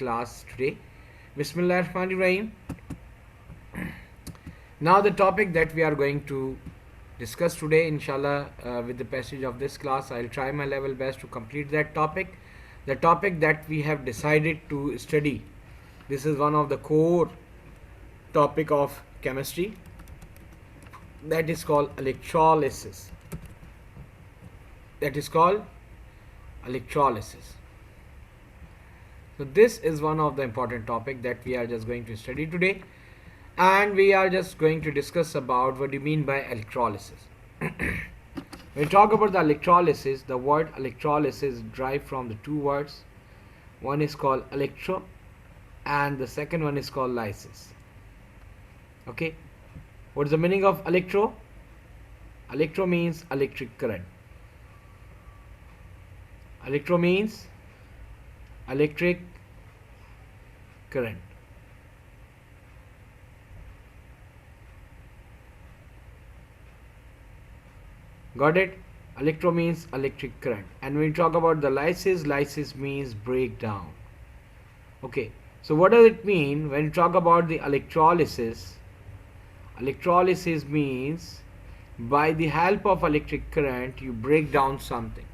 class today. Bismillahirrahmanirrahim. Now the topic that we are going to discuss today, inshallah, with the passage of this class, I'll try my level best to complete that topic. The topic that we have decided to study, this is one of the core topic of chemistry, that is called electrolysis. That is called electrolysis. So this is one of the important topic that we are just going to study today, and we are just going to discuss about what do you mean by electrolysis. When we talk about the electrolysis, the word electrolysis derived from the two words. One is called electro and the second one is called lysis. Okay, what is the meaning of electro? Electro means electric current. Electro means electric current. Got it? Electro means electric current. And when we talk about the lysis, lysis means breakdown. Okay, so what does it mean when you talk about the electrolysis? Electrolysis means by the help of electric current you break down something.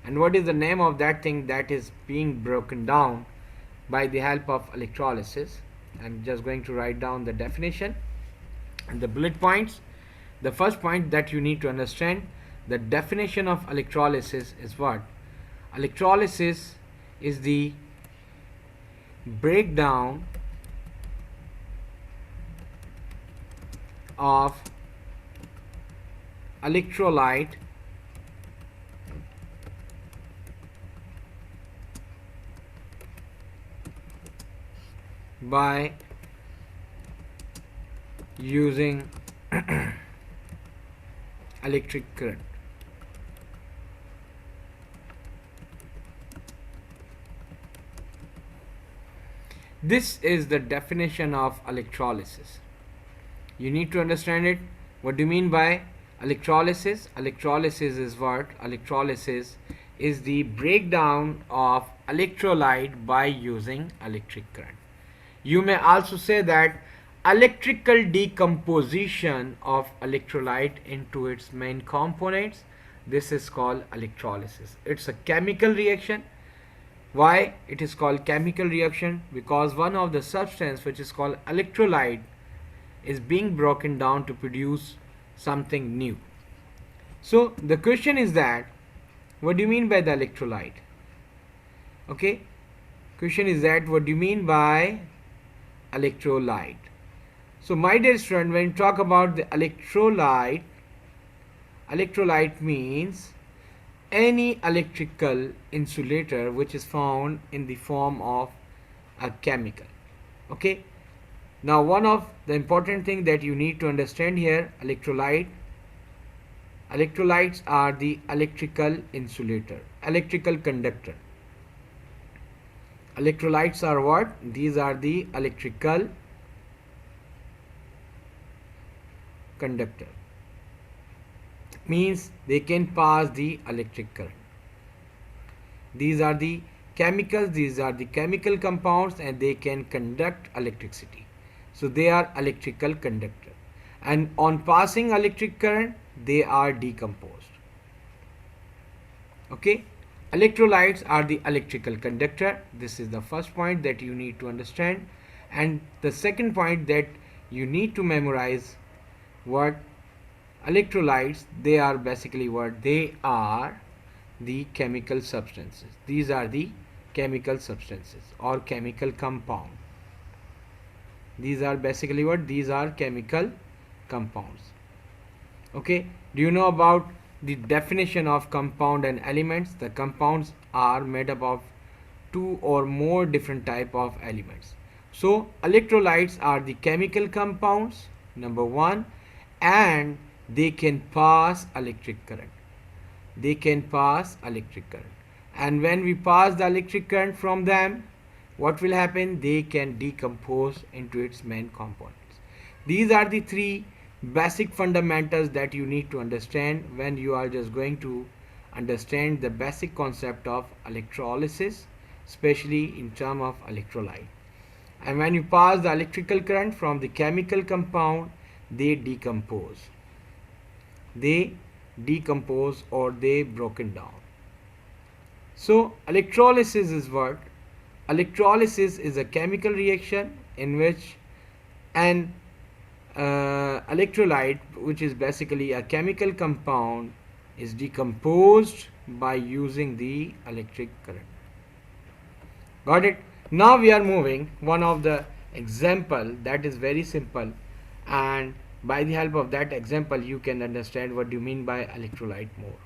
And what is the name of that thing that is being broken down by the help of electrolysis? I'm just going to write down the definition and the bullet points. The first point that you need to understand, the definition of electrolysis is what? Electrolysis is the breakdown of electrolyte by using electric current. This is the definition of electrolysis. You need to understand it. What do you mean by electrolysis? Electrolysis is what? Electrolysis is the breakdown of electrolyte by using electric current. You may also say that electrical decomposition of electrolyte into its main components. This is called electrolysis. It's a chemical reaction. Why it is called chemical reaction? Because one of the substance which is called electrolyte is being broken down to produce something new. So the question is that what do you mean by the electrolyte? Okay, question is that what do you mean by electrolyte? So my dear student, when you talk about the electrolyte, electrolyte means any electrical insulator which is found in the form of a chemical. Okay, now one of the important thing that you need to understand here, electrolytes are the electrical insulator, electrical conductor. Electrolytes are what? These are the electrical conductor. Means they can pass the electric current. These are the chemicals, these are the chemical compounds, and they can conduct electricity. So they are electrical conductor. And on passing electric current, they are decomposed. Okay, electrolytes are the electrical conductor. This is the first point that you need to understand. And the second point that you need to memorize, what electrolytes, they are basically what? They are the chemical substances. These are the chemical substances or chemical compound. These are basically what? These are chemical compounds. Okay, do you know about the definition of compound and elements? The compounds are made up of two or more different type of elements. So electrolytes are the chemical compounds, number one, and they can pass electric current. They can pass electric current. And when we pass the electric current from them, what will happen? They can decompose into its main components. These are the three basic fundamentals that you need to understand when you are just going to understand the basic concept of electrolysis. especially in terms of electrolyte. And when you pass the electrical current from the chemical compound, they decompose. They decompose or they broken down. So electrolysis is what? Electrolysis is a chemical reaction in which an electrolyte, which is basically a chemical compound, is decomposed by using the electric current. Got it? Now we are moving one of the example that is very simple, and by the help of that example you can understand what you mean by electrolyte more.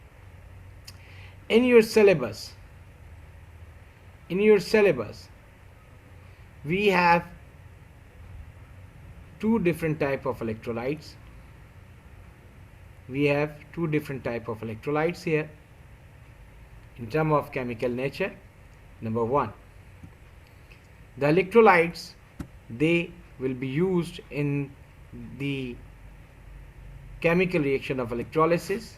In your syllabus, we have two different type of electrolytes. We have two different type of electrolytes here in terms of chemical nature. Number one, the electrolytes, they will be used in the chemical reaction of electrolysis.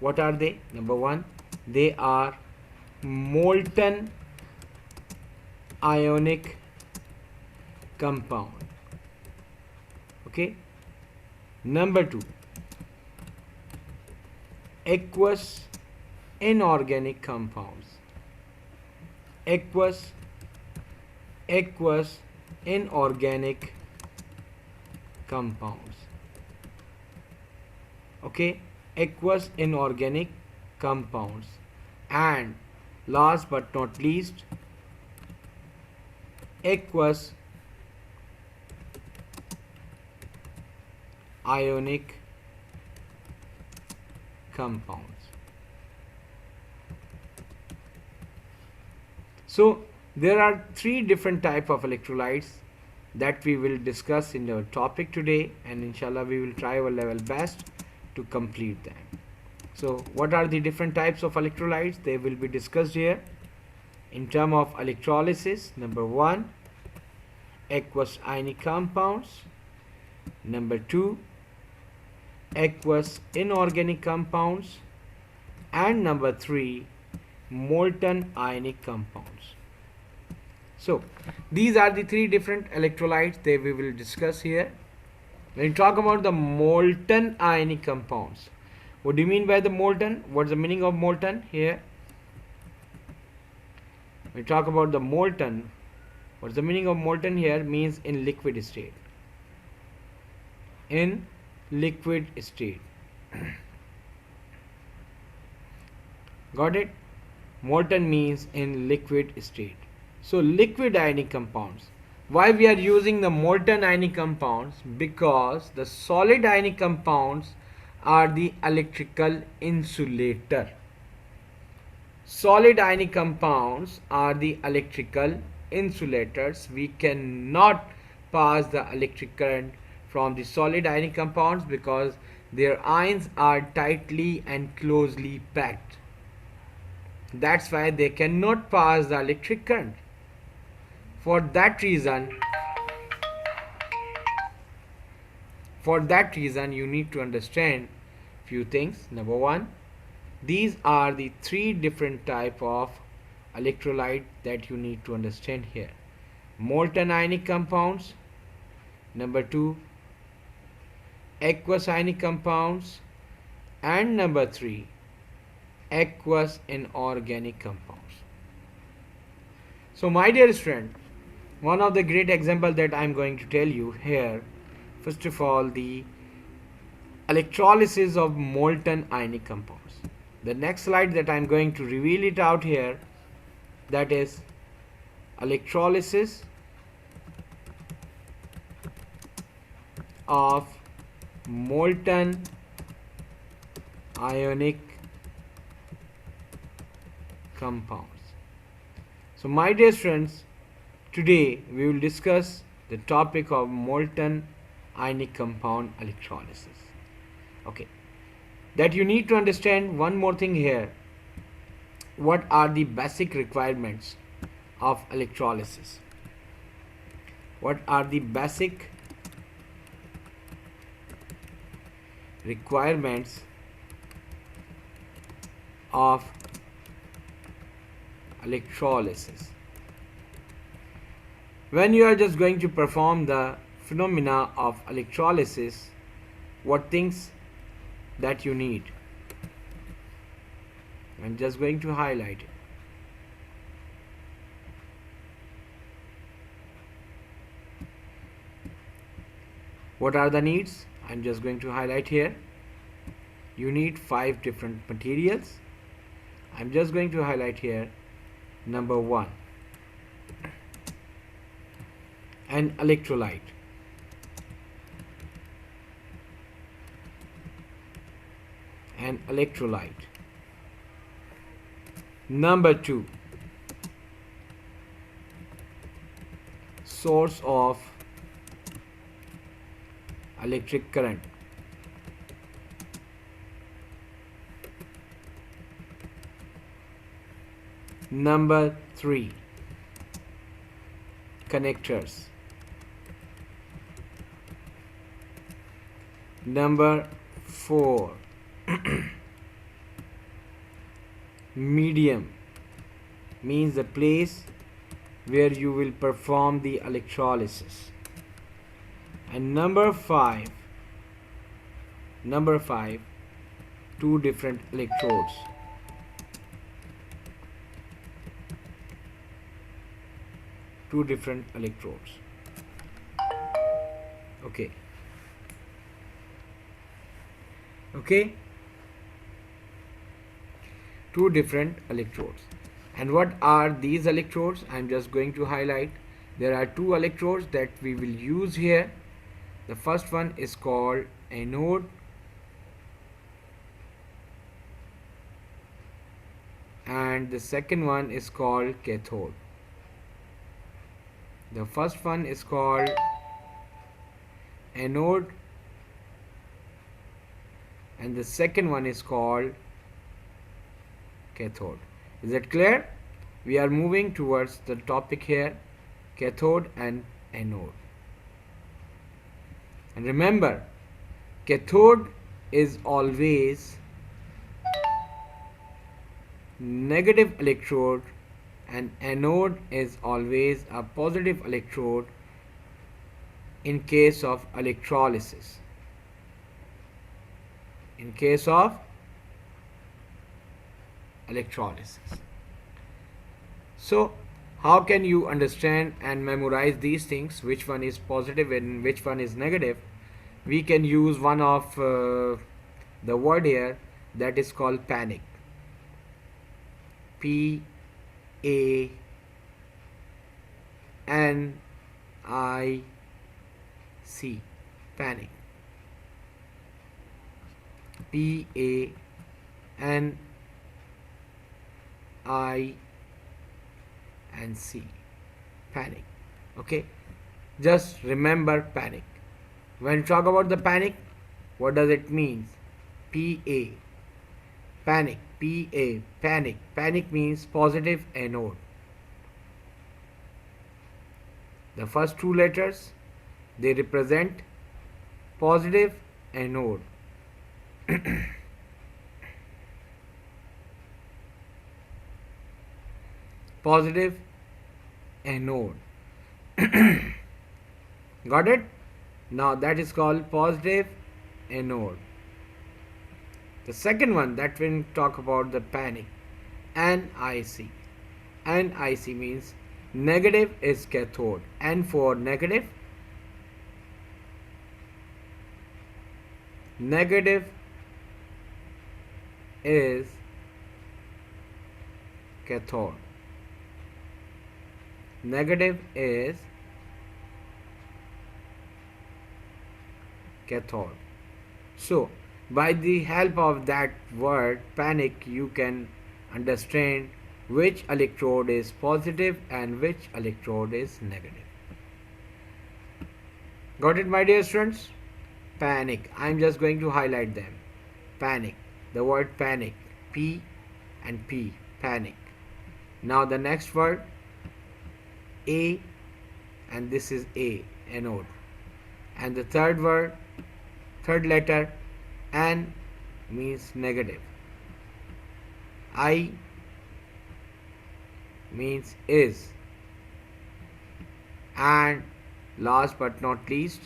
What are they? Number one, they are molten ionic compound. Okay. Number two, aqueous inorganic compounds. Aqueous inorganic compounds. Okay, aqueous inorganic compounds. And last but not least, aqueous ionic compounds. So there are three different type of electrolytes that we will discuss in our topic today, and inshallah we will try our level best to complete them. So what are the different types of electrolytes? They will be discussed here. In terms of electrolysis, number one, aqueous ionic compounds. Number two, aqueous inorganic compounds. And number three, molten ionic compounds. So these are the three different electrolytes that we will discuss here. When you talk about the molten ionic compounds, what do you mean by the molten? What's the meaning of molten here? When you talk about the molten, what's the meaning of molten here? Means in liquid state. In liquid state. Got it? Molten means in liquid state. So liquid ionic compounds. Why we are using the molten ionic compounds? Because the solid ionic compounds are the electrical insulator. Solid ionic compounds are the electrical insulators. We cannot pass the electric current from the solid ionic compounds because their ions are tightly and closely packed. That's why they cannot pass the electric current. For that reason, you need to understand few things. Number one, these are the three different type of electrolyte that you need to understand here. Molten ionic compounds. Number two, aqueous ionic compounds. And number three, aqueous inorganic compounds. So my dear friend, one of the great example that I am going to tell you here, first of all, the electrolysis of molten ionic compounds. The next slide that I am going to reveal it out here, that is electrolysis of molten ionic compounds. So my dear friends, today we will discuss the topic of molten ionic compound electrolysis. Okay, that you need to understand one more thing here. What are the basic requirements of electrolysis? What are the basic requirements of electrolysis? When you are just going to perform the phenomena of electrolysis, what things that you need? I'm just going to highlight it. What are the needs? I'm just going to highlight here. You need 5 different materials. I'm just going to highlight here. Number 1, an electrolyte. An electrolyte. Number 2, source of electric current. Number 3, connectors. Number 4, medium, means the place where you will perform the electrolysis. And number 5, 2 different electrodes. Two different electrodes. Okay. Two different electrodes. And what are these electrodes? I'm just going to highlight. There are 2 electrodes that we will use here. The first one is called anode, and the second one is called cathode. The first one is called anode and the second one is called cathode. Is it clear? We are moving towards the topic here, cathode and anode. And remember, cathode is always negative electrode and anode is always a positive electrode in case of electrolysis. In case of electrolysis. So, how can you understand and memorize these things? Which one is positive and which one is negative? We can use one of the word here that is called panic. P-A-N-I-C. Panic. P-A-N-I-C. Panic. Okay? Just remember panic. When you talk about the panic, what does it mean? P-A. Panic. P-A. Panic. Panic means positive anode. The first 2 letters, they represent positive anode. Positive anode. Got it? Now that is called positive anode. The second one that when we talk about the panic, NIC. NIC means negative is cathode. N for negative. Negative is cathode. Negative is cathode. So, by the help of that word panic, you can understand which electrode is positive and which electrode is negative. Got it, my dear students? Panic. I'm just going to highlight them. Panic. The word panic. P and P. Panic. Now the next word A, and this is A, anode. And the third word, third letter, N means negative. I means is. And last but not least,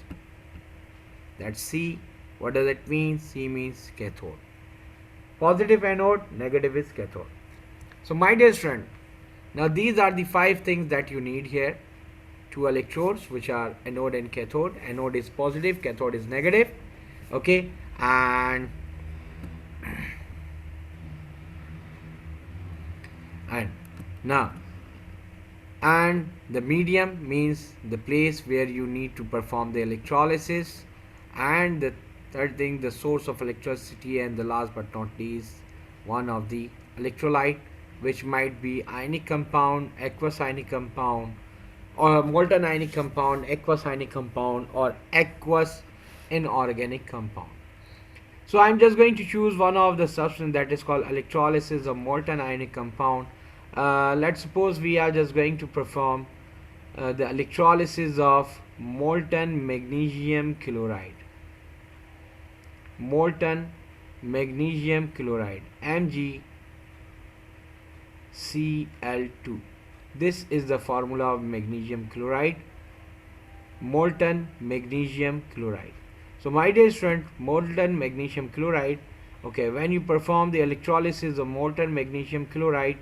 that's C. What does it mean? C means cathode. Positive anode, negative is cathode. So my dear friend, now these are the 5 things that you need here. 2 electrodes, which are anode and cathode. Anode is positive, cathode is negative. Okay, and now, and the medium means the place where you need to perform the electrolysis, and the third thing, the source of electricity, and the last but not least, one of the electrolyte, which might be ionic compound, aqueous ionic compound, or molten ionic compound, aqueous ionic compound, or aqueous inorganic compound. So I'm just going to choose one of the substance that is called electrolysis of molten ionic compound. Let's suppose we are just going to perform the electrolysis of molten magnesium chloride. Molten magnesium chloride, MgCl2. This is the formula of magnesium chloride, molten magnesium chloride. So my dear student, molten magnesium chloride, okay, when you perform the electrolysis of molten magnesium chloride,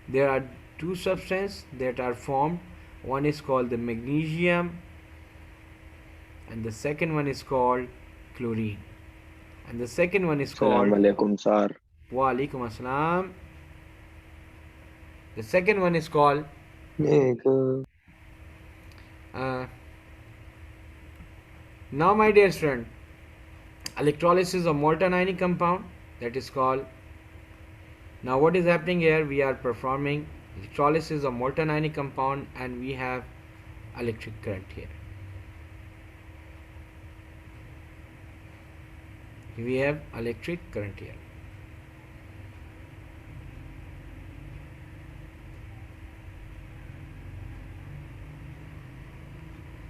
there are 2 substances that are formed. One is called the magnesium and the second one is called chlorine. And the second one is called Assalamu alaikum, sir. Wa alaikum assalam. The second one is called Nigga. uh, now my dear student, electrolysis of molten ionic compound, that is called. Now what is happening here? We are performing electrolysis of molten ionic compound and we have electric current here. We have electric current here.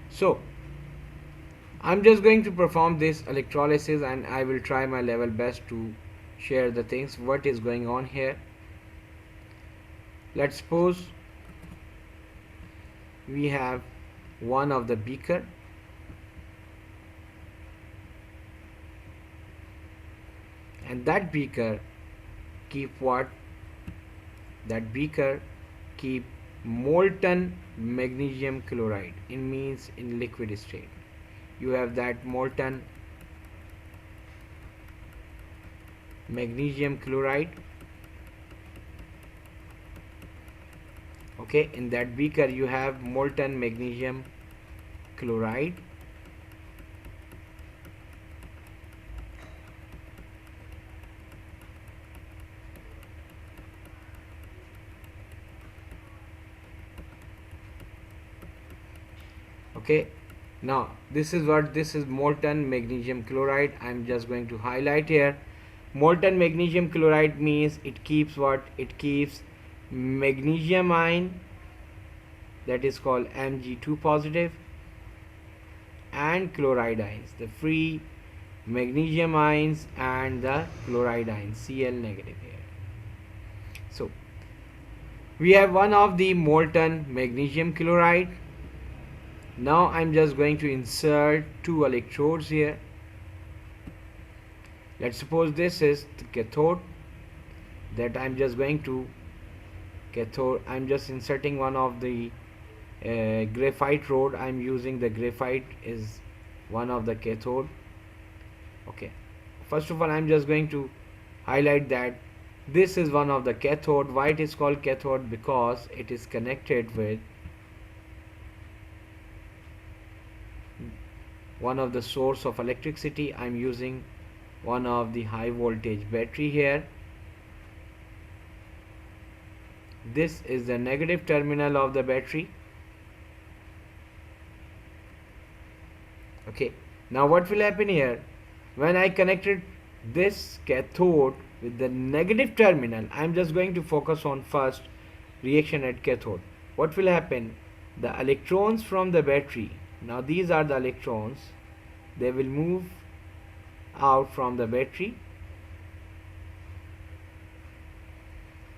So I'm just going to perform this electrolysis and I will try my level best to share the things what is going on here. Let's suppose we have one of the beaker, and that beaker keep what? That beaker keep molten magnesium chloride. It means in liquid state. You have that molten magnesium chloride. Okay, in that beaker you have molten magnesium chloride. Okay, now this is molten magnesium chloride. I'm just going to highlight here. Molten magnesium chloride means it keeps what? It keeps magnesium ion, that is called Mg2 positive, and chloride ions, the free magnesium ions and the chloride ions, Cl negative here. So we have one of the molten magnesium chloride. Now I'm just going to insert 2 electrodes here. Let's suppose this is the cathode, that I'm just going to cathode. I'm just inserting one of the graphite rod. I'm using the graphite is one of the cathode. Okay, first of all I'm just going to highlight that this is one of the cathode. Why it is called cathode? Because it is connected with one of the source of electricity. I'm using one of the high voltage battery here. This is the negative terminal of the battery. Okay, now what will happen here? When I connected this cathode with the negative terminal, I'm just going to focus on first reaction at cathode. What will happen? The electrons from the battery, now these are the electrons, they will move out from the battery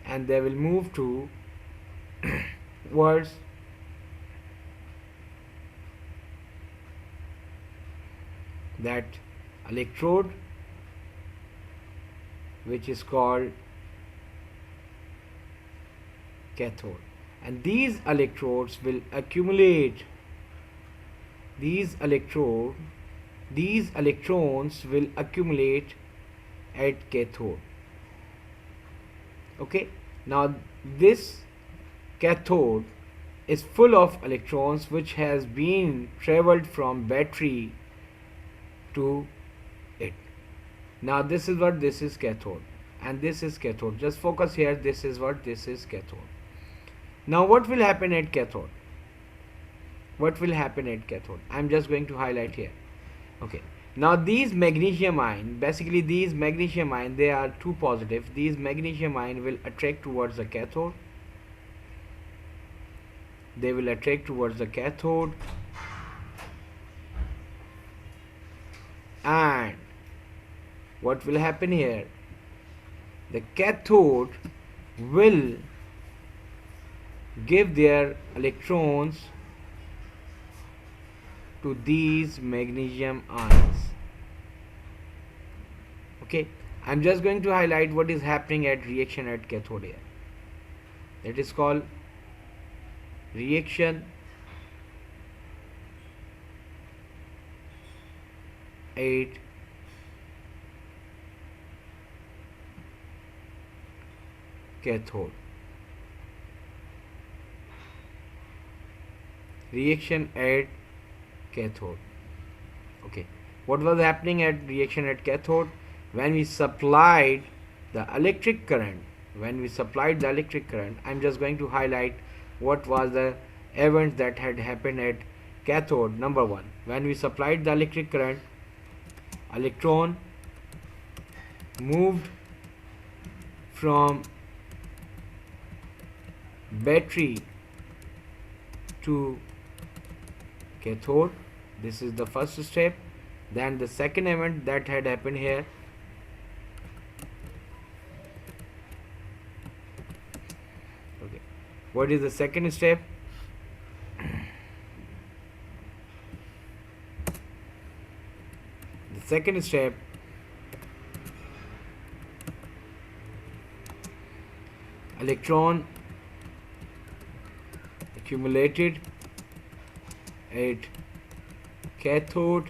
and they will move to towards that electrode which is called cathode, and these electrodes will accumulate these electrons will accumulate at cathode. Okay, now this cathode is full of electrons which has been traveled from battery to it. Now this is what this is cathode, and this is cathode. Just focus here, this is what this is cathode. Now what will happen at cathode? What will happen at cathode? I'm just going to highlight here. Okay, now these magnesium ion, basically these magnesium ion, they are two positive. These magnesium ion will attract towards the cathode. They will attract towards the cathode, and what will happen here? The cathode will give their electrons to these magnesium ions. Okay, I'm just going to highlight what is happening at reaction at cathode here. It is called reaction at cathode. Reaction at cathode. Okay, what was happening at reaction at cathode? When we supplied the electric current, I'm just going to highlight what was the events that had happened at cathode. Number one, when we supplied the electric current, electron moved from battery to cathode. This is the first step. Then the second event that had happened here, okay, what is the second step? The second step, electron accumulated at cathode.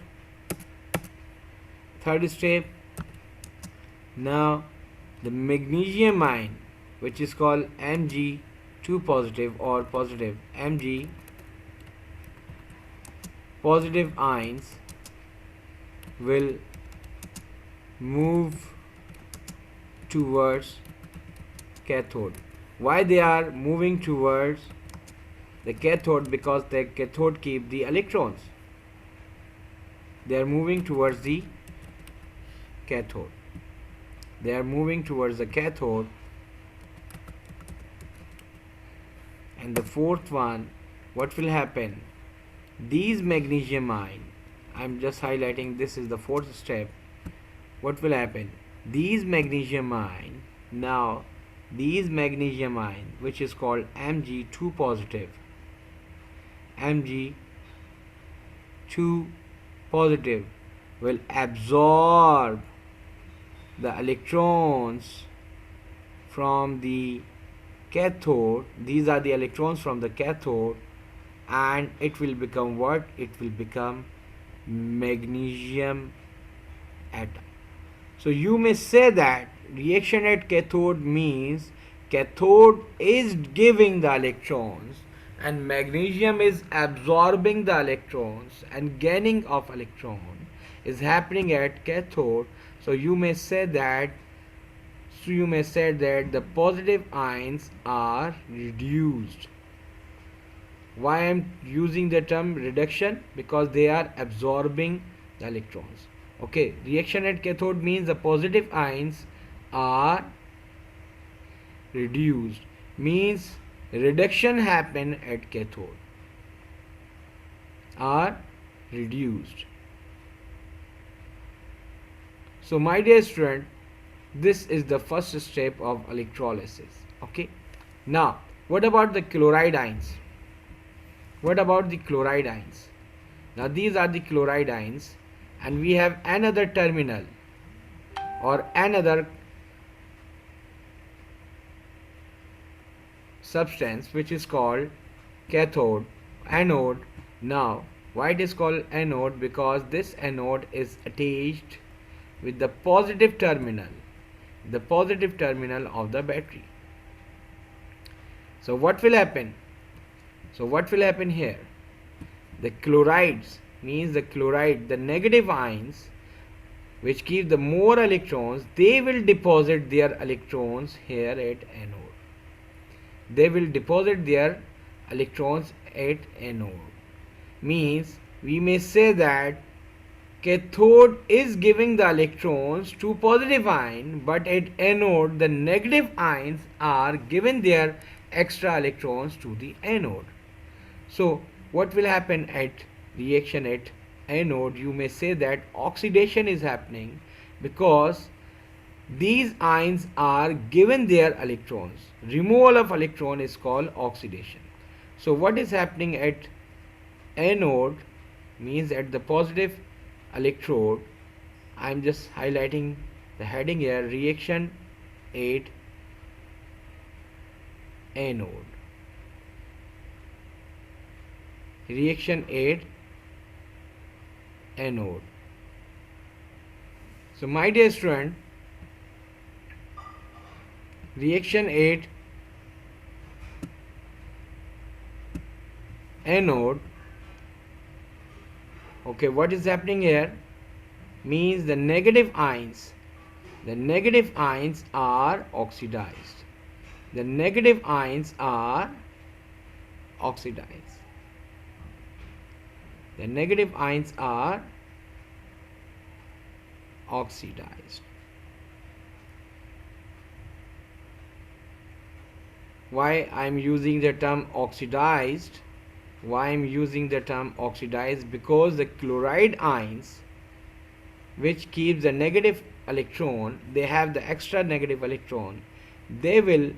Third step, now the magnesium ion, which is called Mg2 positive or positive Mg positive ions, will move towards cathode. Why they are moving towards the cathode? Because the cathode keep the electrons. They are moving towards the cathode. They are moving towards the cathode. And the fourth one, what will happen? These magnesium ion, I'm just highlighting, this is the fourth step. What will happen? These magnesium ion, now these magnesium ion, which is called Mg2 positive, Mg2 positive, will absorb the electrons from the cathode. These are the electrons from the cathode, and it will become what? It will become magnesium atom. So you may say that reaction at cathode means cathode is giving the electrons and magnesium is absorbing the electrons, and gaining of electron is happening at cathode. So you may say that the positive ions are reduced. Why I am using the term reduction? Because they are absorbing the electrons. Okay, reaction at cathode means the positive ions are reduced, means reduction happen at cathode, are reduced. So my dear student, this is the first step of electrolysis. Okay, now what about the chloride ions? What about the chloride ions? Now these are the chloride ions, and we have another terminal or another substance which is called cathode, anode. Now, why it is called anode? Because this anode is attached with the positive terminal of the battery. So what will happen? So what will happen here? The chlorides, means the chloride, the negative ions which give the more electrons, they will deposit their electrons here at anode. They will deposit their electrons at anode. Means we may say that cathode is giving the electrons to positive ion, but at anode the negative ions are given their extra electrons to the anode. So what will happen at reaction at anode? You may say that oxidation is happening because these ions are given their electrons. Removal of electron is called oxidation. So what is happening at anode means at the positive electrode, I am just highlighting the heading here, reaction at anode. Reaction at anode. So my dear student, reaction at anode, okay, what is happening here means the negative ions are oxidized. The negative ions are oxidized. The negative ions are oxidized. Why I am using the term oxidized? Why I am using the term oxidized? Because the chloride ions which keeps the negative electron, they have the extra negative electron, they will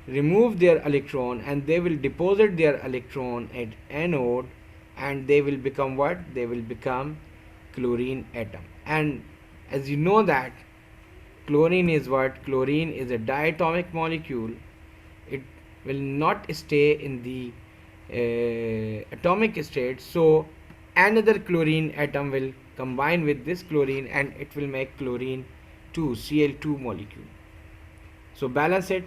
remove their electron and they will deposit their electron at anode, and they will become what? They will become chlorine atom. And as you know that chlorine is what? Chlorine is a diatomic molecule. It will not stay in the atomic state, so another chlorine atom will combine with this chlorine and it will make chlorine 2, Cl2 molecule. So balance it.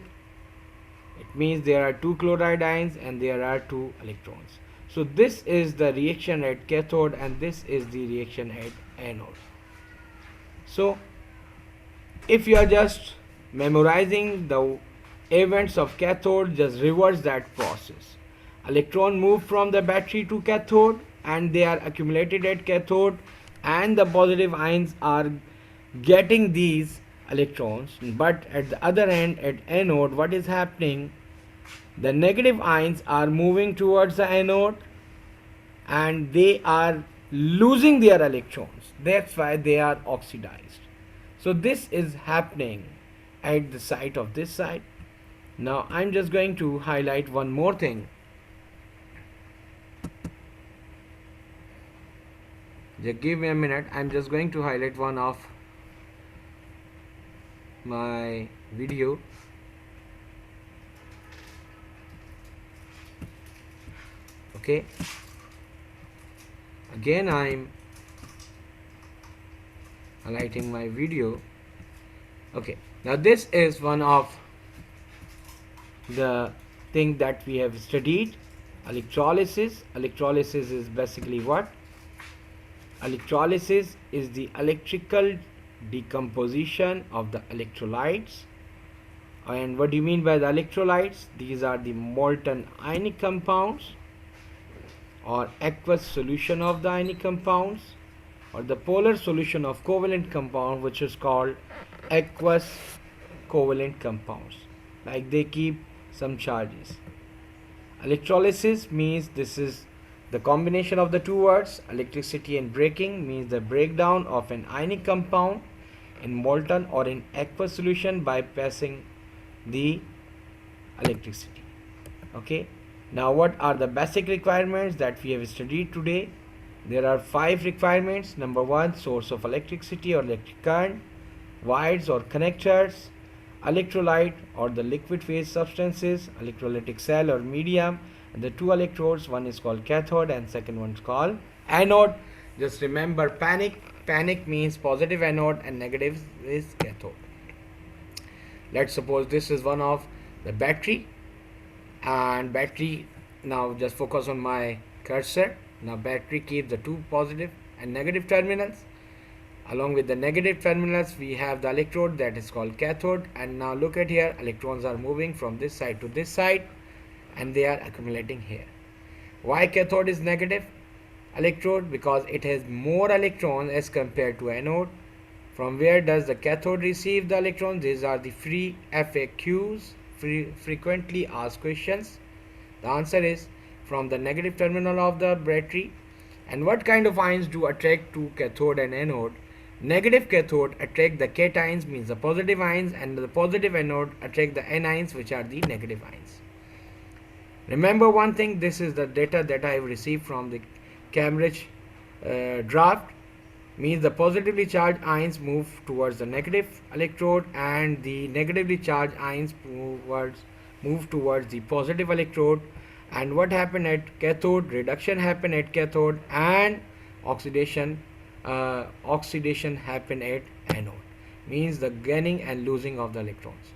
It means there are 2 chloride ions and there are 2 electrons. So this is the reaction at cathode and this is the reaction at anode. So if you are just memorizing the events of cathode, just reverse that process. Electron move from the battery to cathode and they are accumulated at cathode, and the positive ions are getting these electrons. But at the other end, at anode, what is happening? The negative ions are moving towards the anode and they are losing their electrons. That's why they are oxidized. So this is happening at the site of this side. Now I'm just going to highlight one more thing. Just give me a minute. I'm just going to highlight one of my video. Okay. Again I'm highlighting my video. Okay. Now this is one of the thing that we have studied. Electrolysis. Electrolysis is basically what? Electrolysis is the electrical decomposition of the electrolytes. And what do you mean by the electrolytes? These are the molten ionic compounds or aqueous solution of the ionic compounds, or the polar solution of covalent compound, which is called aqueous covalent compounds, like they keep some charges. Electrolysis means this is the combination of the two words electricity and breaking, means the breakdown of an ionic compound in molten or in aqueous solution by passing the electricity. Okay, now what are the basic requirements that we have studied today? There are five requirements. Number one, source of electricity or electric current, wires or connectors, electrolyte or the liquid phase substances, electrolytic cell or medium, and the two electrodes, one is called cathode and second one is called anode. Just remember panic. Panic means positive anode and negative is cathode. Let's suppose this is one of the battery, and battery, now just focus on my cursor. Now battery keeps the two positive and negative terminals. Along with the negative terminals we have the electrode that is called cathode, and now look at here, electrons are moving from this side to this side and they are accumulating here. Why cathode is negative electrode? Because it has more electrons as compared to anode. From where does the cathode receive the electrons? These are the free FAQs, frequently asked questions. The answer is from the negative terminal of the battery. And what kind of ions do attract to cathode and anode? Negative cathode attract the cations, means the positive ions, and the positive anode attract the anions, which are the negative ions. Remember one thing, this is the data that I have received from the Cambridge draft, means the positively charged ions move towards the negative electrode and the negatively charged ions move towards the positive electrode. And what happened at cathode? Reduction happened at cathode, and oxidation happen at anode, means the gaining and losing of the electrons.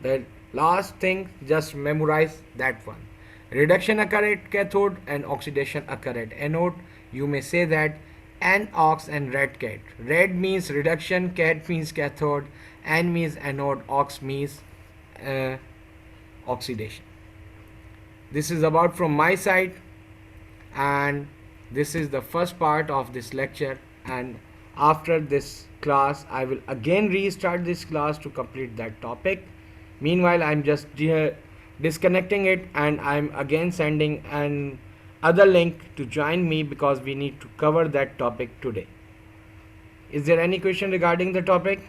The last thing, just memorize that one. Reduction occur at cathode and oxidation occur at anode. You may say that anox and red cat. Red means reduction, cat means cathode, an means anode, ox means oxidation. This is about from my side, and this is the first part of this lecture, and after this class I will again restart this class to complete that topic. Meanwhile I'm just disconnecting it, and I'm again sending an other link to join me because we need to cover that topic today. Is there any question regarding the topic?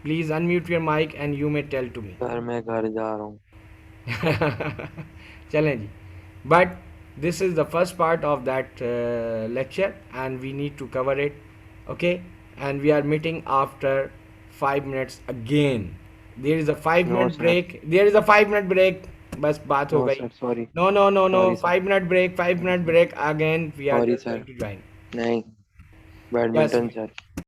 Please unmute your mic and you may tell to me. Sir मैं घर जा रहा हूँ. चलें जी. But this is the first part of that lecture and we need to cover it. Okay, and we are meeting after 5 minutes again. There is a 5 minute sir. break. There is a 5 minute break. बस बात हो No गई. sir, sorry. No, no, no, no. Sorry, sir. 5 minute break. 5 minute break again. We are Sorry just sir. going to join. नहीं, बस badminton sir.